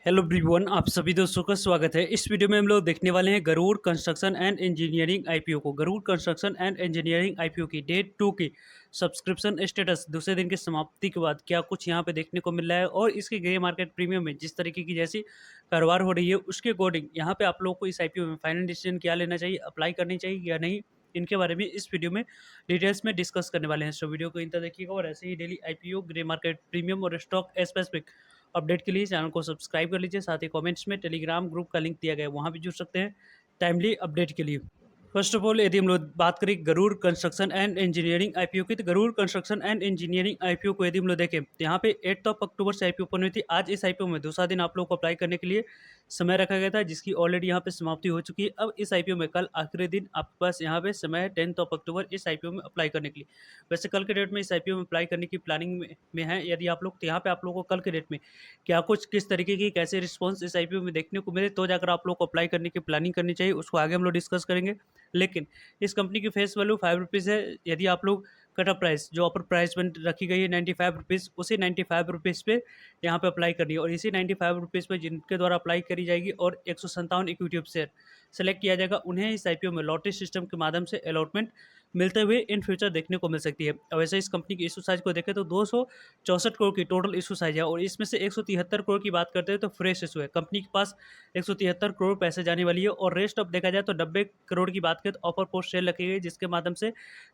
Hello everyone, आप सभी दोस्तों का स्वागत है। इस वीडियो में हम लोग देखने वाले हैं Garuda construction and engineering IPO को। Garuda construction and engineering IPO की डेट 2 की सब्सक्रिप्शन स्टेटस दूसरे दिन की समाप्ति के बाद क्या कुछ यहाँ पे देखने को मिल रहा है और इसके ग्रे मार्केट प्रीमियम में जिस तरीके की जैसी कारोबार हो रही है उसके अकॉर्डिंग यहाँ पे आप लोगों को इस आईपीओ में फाइनल डिसीजन क्या लेना चाहिए, अप्लाई करनी चाहिए या नहीं, इनके बारे में इस वीडियो में डिटेल्स में डिस्कस करने वाले हैं। सो वीडियो को इंतजार देखिएगा और ऐसे ही daily IPO, grey market premium और स्टॉक स्पेसिफिक अपडेट के लिए चैनल को सब्सक्राइब कर लीजिए। साथ ही कमेंट्स में टेलीग्राम ग्रुप का लिंक दिया गया है, वहाँ भी जुड़ सकते हैं टाइमली अपडेट के लिए। फर्स्ट ऑफ ऑल, यदि हम लोग बात करें Garuda construction and engineering IPO की, तो Garuda construction and engineering IPO को यदि हम लोग देखें तो यहाँ पे 8 अक्टूबर से आईपीओ ओपन हुई थी। आज इस आईपीओ में दूसरा दिन आप लोग को अप्लाई करने के लिए समय रखा गया था, जिसकी ऑलरेडी यहाँ पे समाप्ति हो चुकी है। अब इस आईपीओ में कल आखिरी दिन आपके पास यहाँ पे समय है 10 अक्टूबर इस आईपीओ में अप्लाई करने के लिए। वैसे कल के डेट में इस आईपीओ में अप्लाई करने की प्लानिंग में है यदि आप लोग, तो यहाँ पे आप लोगों को कल के डेट में क्या कुछ किस तरीके की कैसे रिस्पॉन्स इस आईपीओ में देखने को मिले तो जाकर आप लोग को अप्लाई करने की प्लानिंग करनी चाहिए, उसको आगे हम लोग डिस्कस करेंगे। लेकिन इस कंपनी की फेस वैल्यू 5 रुपीज़ है। यदि आप लोग कट ऑफ प्राइस जो अपर प्राइस में रखी गई है 95 रुपीज़, उसी 95 रुपीज़ पे यहाँ पे अप्लाई करनी है और इसी 95 रुपीज़ पे जिनके द्वारा अप्लाई करी जाएगी और 157 इक्विटी शेयर सेलेक्ट किया जाएगा, उन्हें इस आईपीओ में लॉटरी सिस्टम के माध्यम से अलॉटमेंट मिलते हुए इन फ्यूचर देखने को मिल सकती है। और वैसे इस कंपनी की इशू साइज को देखें तो 264 करोड़ की टोटल इशू साइज है और इसमें से 173 करोड़ की बात करते हैं तो फ्रेश इशू है। कंपनी के पास 173 करोड़ पैसे जाने वाली है और रेस्ट ऑफ देखा जाए तो 90 करोड़ की बात करें तो ऑफर पोस्ट सेल रखी गई, जिसके माध्यम से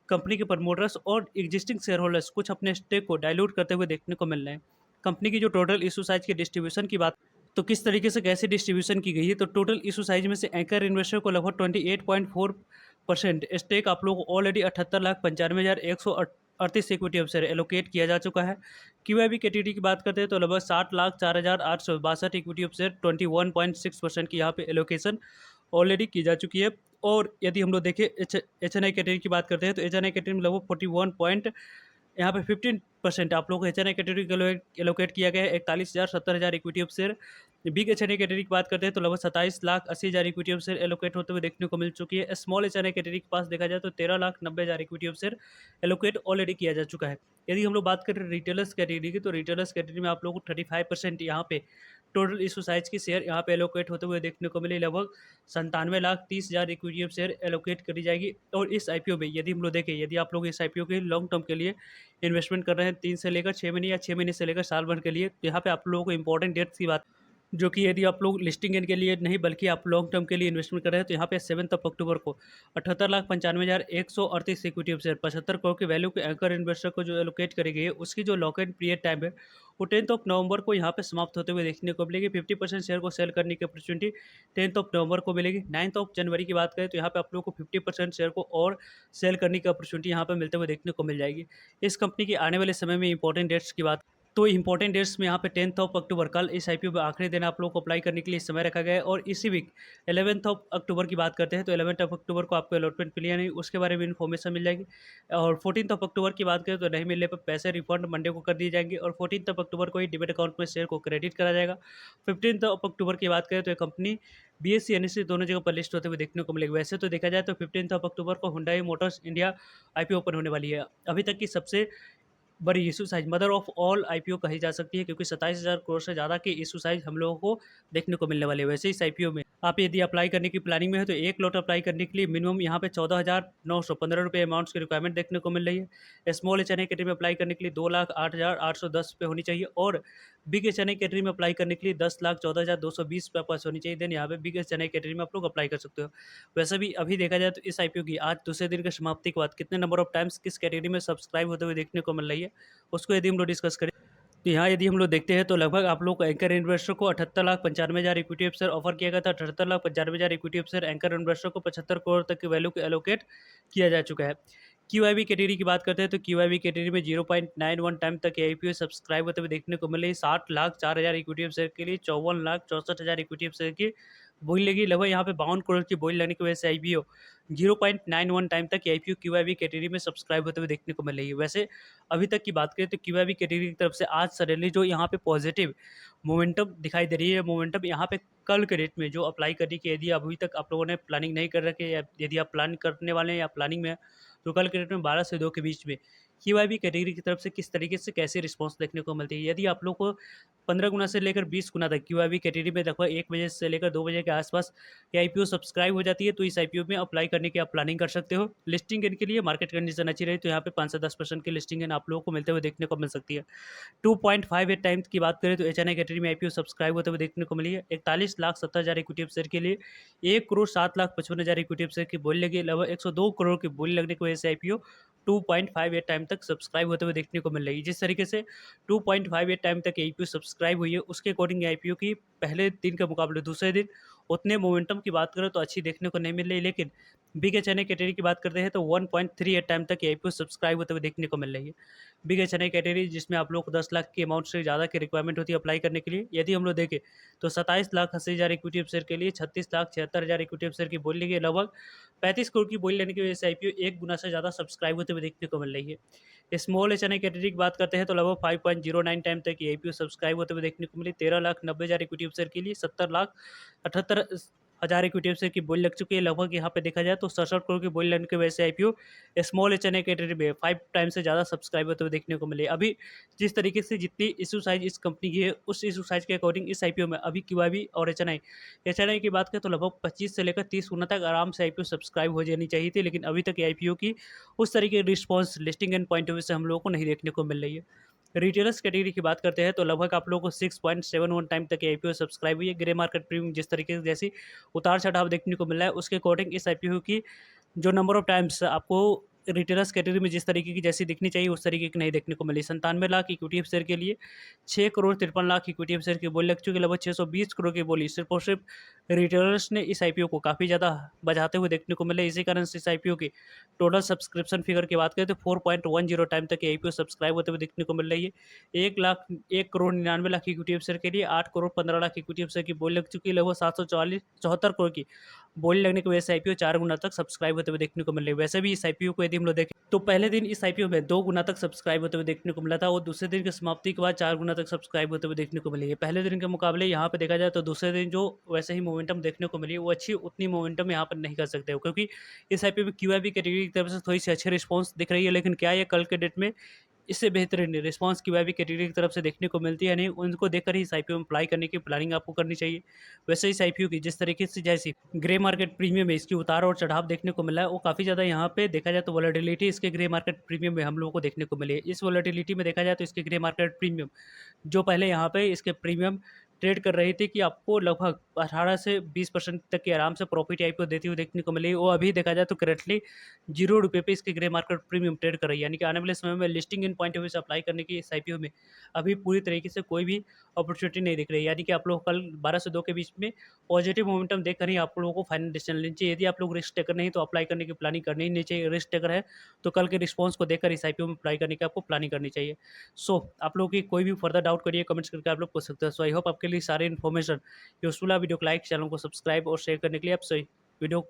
कंपनी के प्रमोटर्स और एग्जिस्टिंग शेयर होल्डर्स कुछ अपने स्टेक को डाइल्यूट करते हुए देखने को मिल रहे हैं। कंपनी की जो टोटल इशू साइज की डिस्ट्रीब्यूशन की बात तो किस तरीके से कैसे डिस्ट्रीब्यूशन की गई है, तो टोटल इशू साइज में से एंकर इन्वेस्टर को लगभग 28.4% स्टेक आप लोगों को already 78,95,138 equity of share allocate किया जा चुका है। क्यूआईबी कैटेगरी की बात करते हैं तो लगभग 60,04,862 इक्विटी ऑफ शेयर 21.6% की यहाँ पे एलोकेशन ऑलरेडी की जा चुकी है। और यदि हम लोग देखें एच एन आई कैटेगरी की बात करते हैं तो एच एन आई कैटेगरी में लगभग 41 पॉइंट यहाँ पे 15% आप लोग को एच एन आई कैटेगरी को एलोकेट किया गया है। 41,000 70,000 equity of share. Big H N I category की बात करते हैं तो लगभग 27,80,000 इक्विटी ऑफ शेयर एलोकेट होते हुए देखने को मिल चुकी है। Small H N I category के पास देखा जाए तो 13,90,000 equity of share allocate already किया जा चुका है। यदि हम लोग बात करें रिटेलर्स कैटेगरी की, तो रिटेलर्स कैटेगरी में आप लोगों को 35% यहाँ पे टोटल इशू साइज की शेयर यहाँ पे एलोकेट होते हुए देखने को मिले। लगभग 97,30,000 इक्विटी ऑफ शेयर एलोकेट करी जाएगी। और इस आईपीओ में यदि हम लोग देखें, यदि आप लोग इस आईपीओ के लॉन्ग टर्म के लिए इन्वेस्टमेंट कर रहे हैं 3 से लेकर 6 महीने या 6 महीने से लेकर साल भर के लिए, तो यहाँ पे आप लोगों को इंपॉर्टेंट डेट्स की बात जो कि यदि आप लोग लिस्टिंग के लिए नहीं बल्कि आप लॉन्ग टर्म के लिए इन्वेस्टमेंट कर रहे हैं तो यहाँ पे 7 अक्टूबर को 78,95,138 इक्विटी ऑफ शेयर 75 करोड़ की वैल्यू के एंकर इन्वेस्टर को जो एलोकेट करी गई है, उसकी जो लॉक इन पीरियड टाइम है वो 10 नवंबर को यहाँ पे समाप्त होते हुए देखने को मिलेगी। 50% शेयर को सेल करने की अपॉर्चुनिटी 10 नवंबर को मिलेगी। 9 जनवरी की बात करें तो यहाँ पे आप लोगों को 50% शेयर को और सेल करने की अपॉर्चुनिटी यहाँ पे मिलते हुए देखने को मिल जाएगी। इस कंपनी की आने वाले समय में इंपॉर्टेंट डेट्स की बात तो इंपॉर्टेंट डेट्स में यहाँ पे 10 अक्टूबर कल इस आईपीओ में आखिरी दिन आप लोगों को अप्लाई करने के लिए समय रखा गया है। और इसी वीक 11 अक्टूबर की बात करते हैं तो 11 अक्टूबर को आपको अलॉटमेंट मिली या नहीं उसके बारे में इन्फॉर्मेशन मिल जाएगी। और 14 अक्टूबर की बात करें तो नहीं मिलने पर पैसे रिफंड मंडे को कर दिए जाएंगे और 14 अक्टूबर को ही डिमेट अकाउंट में शेयर को क्रेडिट करा जाएगा। 15 अक्टूबर की बात करें तो ये कंपनी बीएससी एनएससी दोनों जगह पर लिस्ट होते हुए देखने को मिलेगी। वैसे तो देखा जाए तो 15 अक्टूबर को Hyundai Motors India IPO open होने वाली है। अभी तक की सबसे बड़ी issue size mother of all IPO कही जा सकती है, क्योंकि 27,000 करोड़ से ज़्यादा की इशू साइज हम लोगों को देखने को मिलने वाले हैं। वैसे इस आईपीओ में आप यदि अप्लाई करने की प्लानिंग में है तो एक लॉट अप्लाई करने के लिए मिनिमम यहाँ पे 14,915 रुपये अमाउंट्स की रिक्वायरमेंट देखने को मिल रही है। Small H N I category में अप्लाई करने के लिए 2,08,810 रुपये होनी चाहिए और big H N I category में अप्लाई करने के लिए 10,14,220 रुपये पास होनी चाहिए। देन यहाँ पे big H N I category में आप लोग अप्लाई कर सकते हो। वैसे भी अभी देखा जाए तो इस आईपीओ की आज दूसरे दिन की समाप्ति के बाद कितने नंबर ऑफ टाइम्स किस कैटेगरी में सब्सक्राइब होते हुए देखने को मिल रही है उसको यदि हम लोग डिस्कस करें तो यहाँ यदि हम लोग देखते हैं तो लगभग आप लोग को एंकर इन्वेस्टर को 78,95,000 इक्विटी शेयर ऑफर किया गया था। 78,95,000 इक्विटी शेयर एंकर इन्वेस्टर को 75 करोड़ तक की वैल्यू को एलोकेट किया जा चुका है। क्यूआईबी कैटेगरी की बात करते हैं तो क्यूआईबी कैटेगरी में 0.91 टाइम तक आईपीओ सब्सक्राइब होते हुए देखने को मिले। 60,04,000 इक्विटी शेयर के लिए 54,64,000 इक्विटी शेयर की बोली लगी। लगभग यहाँ पे 52 करोड़ की बोली लगने की वजह से आईपीओ 0.91 टाइम तक आईपीओ क्यूआईबी कैटेगरी में सब्सक्राइब होते हुए देखने को मिल रही है। वैसे अभी तक की बात करें तो क्यूआईबी कैटेगरी की तरफ से आज सडनली जो यहाँ पे पॉजिटिव मोमेंटम दिखाई दे रही है, मोमेंटम यहाँ पे कल के डेट में जो अप्लाई करने की यदि अभी तक आप लोगों ने प्लानिंग नहीं कर रखे या यदि आप प्लान करने वाले हैं या प्लानिंग में है, तो कल के डेट में 12 से 2 के बीच में क्यूआईबी कैटेगरी की तरफ से किस तरीके से कैसे रिस्पॉन्स देखने को मिलती है। यदि आप लोग को 15 गुना से लेकर 20 गुना तक क्यूआईबी कैटेगरी में लगभग 1 बजे से लेकर 2 बजे के आसपास ये आईपीओ सब्सक्राइब हो जाती है, तो इस आईपीओ में अप्लाई करने की आप प्लानिंग कर सकते हो। लिस्टिंग गेन के लिए मार्केट कंडीशन अच्छी रही तो यहाँ पे 5 से 10% की लिस्टिंग गेन आप लोगों को मिलते हुए देखने को मिल सकती है। 2.58 टाइम्स की बात करें तो एचएनआई कैटेगरी में आईपीओ सब्सक्राइब होते हुए देखने को मिली है। 41,70,000 इक्विटी शेयर के लिए 1,07,55,000 इक्विटी शेयर की बोली लगी, लगभग 102 करोड़ की बोली लगने की वजह से आईपीओ 2.58 टाइम तक सब्सक्राइब होते हुए देखने को मिल रही है। जिस तरीके से 2.58 टाइम तक आईपीओ सब्सक्राइब हुई है, उसके अकॉर्डिंग आईपीओ की पहले दिन के मुकाबले दूसरे दिन उतने मोमेंटम की बात करें तो अच्छी देखने को नहीं मिल रही, लेकिन बिग एचएनआई कैटेगरी की बात करते हैं तो 1.38 टाइम तक आईपीओ सब्सक्राइब होते हुए देखने को मिल रही है। बिग एचएनआई कैटेगरी जिसमें आप लोग को 10 लाख के अमाउंट से ज़्यादा की रिक्वायरमेंट होती है अप्लाई करने के लिए। यदि हम लोग देखें तो 27,80,000 इक्विटी शेयर के लिए 36,76,000 इक्विटी शेयर की बोली लगी है, लगभग 35 करोड़ की बोली लेने की वजह से आईपीओ 1 गुना से ज़्यादा सब्सक्राइब होते हुए देखने को मिल रही है। स्मॉल एचएनआई कैटेगरी की बात करते हैं तो लगभग 5.09 टाइम तक ये आईपीओ सब्सक्राइब होते हुए देखने को मिली। 13,90,000 इक्विटी शेयर के लिए 70,78,000 इक्विटी शेयर की बोली लग चुकी है। लगभग यहाँ पे देखा जाए तो 67 करोड़ की बोली लगने की वजह से आईपीओ स्मॉल एचएनआई कैटेगरी में 5 टाइम से ज़्यादा सब्सक्राइब होते हुए देखने को मिले। अभी जिस तरीके से जितनी इशू साइज़ इस कंपनी की है, उस इशू साइज़ के अकॉर्डिंग इस आईपीओ में अभी क्यूआईबी और एचएनआई की बात करें तो लगभग 25 से लेकर 30 गुना तक आराम से आईपीओ सब्सक्राइब हो जानी चाहिए थी, लेकिन अभी तक ये आईपीओ की उस तरीके की response listing and point of view से हम लोगों को नहीं देखने को मिल रही है। रिटेलर्स कैटेगरी की बात करते हैं तो लगभग आप लोगों को 6.71 टाइम तक आईपीओ सब्सक्राइब हुई है। ग्रे मार्केट प्रीमियम जिस तरीके से जैसी उतार चढ़ाव देखने को मिला है, उसके अकॉर्डिंग इस आईपीओ की जो नंबर ऑफ टाइम्स आपको रिटेलर्स कैटेगरी में जिस तरीके की जैसी दिखनी चाहिए उस तरीके की नहीं देखने को मिली। 97 लाख इक्विटी शेयर के लिए 6 करोड़ 53 लाख इक्विटी शेयर की बोली लग चुकी है। लगभग 620 करोड़ की बोली सिर्फ और सिर्फ रिटेलर्स ने इस आईपीओ को काफ़ी ज़्यादा बढ़ाते हुए देखने को मिले। इसी कारण से इस आईपीओ की टोटल सब्सक्रिप्शन फिगर की बात करें तो 4.10 टाइम तक ये आईपीओ सब्सक्राइब होते हुए देखने को मिल रही है। 1 करोड़ 99 लाख इक्विटी शेयर के लिए 8 करोड़ 15 लाख इक्विटी शेयर की बोली लग चुकी है। लगभग 744 करोड़ की बोली लगने की वजह से आईपीओ 4 गुना तक सब्सक्राइब होते हुए देखने को मिल रही है। वैसे भी इस आईपीओ को यदि हम लोग देखें तो पहले दिन इस आईपीओ में 2 गुना तक सब्सक्राइब होते हुए देखने को मिला था और दूसरे दिन की समाप्ति के बाद 4 गुना तक सब्सक्राइब होते हुए देखने को मिली है। पहले दिन के मुकाबले यहाँ पे देखा जाए तो दूसरे दिन जो वैसे ही मोमेंटम देखने को मिली, वो अच्छी उतनी मोमेंटम यहाँ पर नहीं कर सकते हो, क्योंकि इस आईपीओ में क्यूआईबी कैटेगरी की तरफ से थोड़ी-सी अच्छी रिस्पॉन्स दिख रही है, लेकिन क्या ये कल के डेट में इससे बेहतरीन रिस्पॉन्स क्यूआईबी कैटेगरी की तरफ से देखने को मिलती है नहीं, उनको देखकर ही इस आईपीओ में अप्लाई करने की प्लानिंग आपको करनी चाहिए। वैसे इस आईपीओ की जिस तरीके से जैसी ग्रे मार्केट प्रीमियम में इसकी उतार और चढ़ाव देखने को मिला है, वो काफ़ी ज़्यादा यहाँ पे देखा जाए तो वोलेटिलिटी इसके ग्रे मार्केट प्रीमियम में हम लोगों को देखने को मिली है। इस वोलेटिलिटी में देखा जाए तो इसके ग्रे मार्केट प्रीमियम जो पहले यहाँ पे इसके प्रीमियम ट्रेड कर रही थी कि आपको लगभग 18 से 20% तक की आराम से प्रॉफिट आईपीओ देती हुई देखने को मिली। वो अभी देखा जाए तो करंटली ₹0 पे इसके ग्रे मार्केट प्रीमियम ट्रेड कर रही है। यानी कि आने वाले समय में listing in point of view से अप्लाई करने की इस आईपीओ में अभी पूरी तरीके से कोई भी अपॉर्चुनिटी नहीं दिख रही है। यानी कि आप लोग कल 12 से 2 के बीच में पॉजिटिव मोमेंटम देखकर ही आप लोगों को फाइनल डिसीजन लेनी चाहिए। यदि आप लोग रिस्क टेकर नहीं तो अप्लाई करने की प्लानिंग करनी ही नहीं चाहिए। रिस्क टेकर है तो कल के रिस्पॉन्स को देखकर इस आईपीओ में अप्लाई करने की आपको प्लानिंग करनी चाहिए। सो आप लोगों की कोई भी फर्दर डाउट करिए, कमेंट्स करके आप लोग पूछ सकते हैं। सो आई होप आपके लिए सारी इन्फॉर्मेशन यूज़फुल है। वीडियो को लाइक, चैनल को सब्सक्राइब और शेयर करने के लिए आप सही वीडियो